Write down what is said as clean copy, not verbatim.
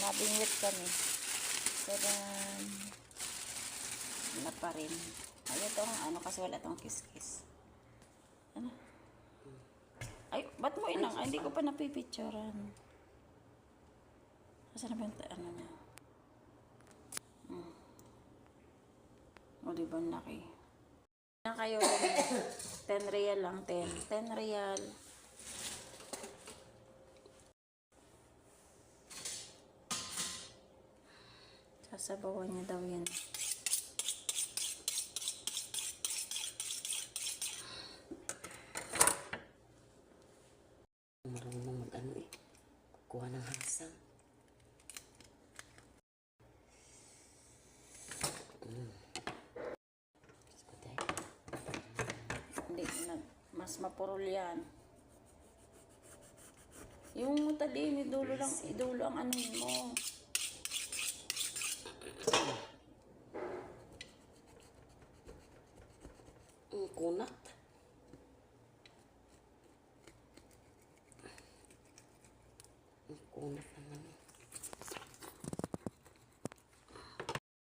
nabingwit kami. Pero, wala pa rin. Ay, itong ano kasi wala itong kiss-kiss. Ano? Ay, ba't mo inang? Ay, hindi ko pa napipicturean. Kasi na ba yung ano niya? O, diba laki? Na kayo, 10 real lang, 10. 10 real. Sasabawan niya daw yan. Marunong mag-ano eh. Kuha ng hasang. Hindi na, mas mapurol yan. Yung tali, idulo lang, idulo ang ano mo. Kunat. Kunat naman.